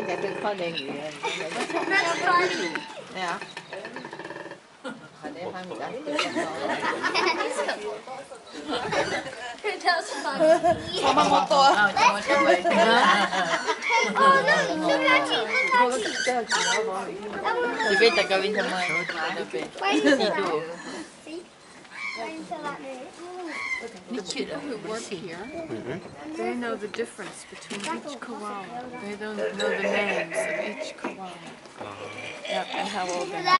Anh giải thích con đề nghị nè hả? Hồi để hai mình giải thích Mama motor. Chị biết tại gawin sa mga dito. The kids who work here, they know the difference between each koala. They don't know the names of each koala. Yep, and how old they are.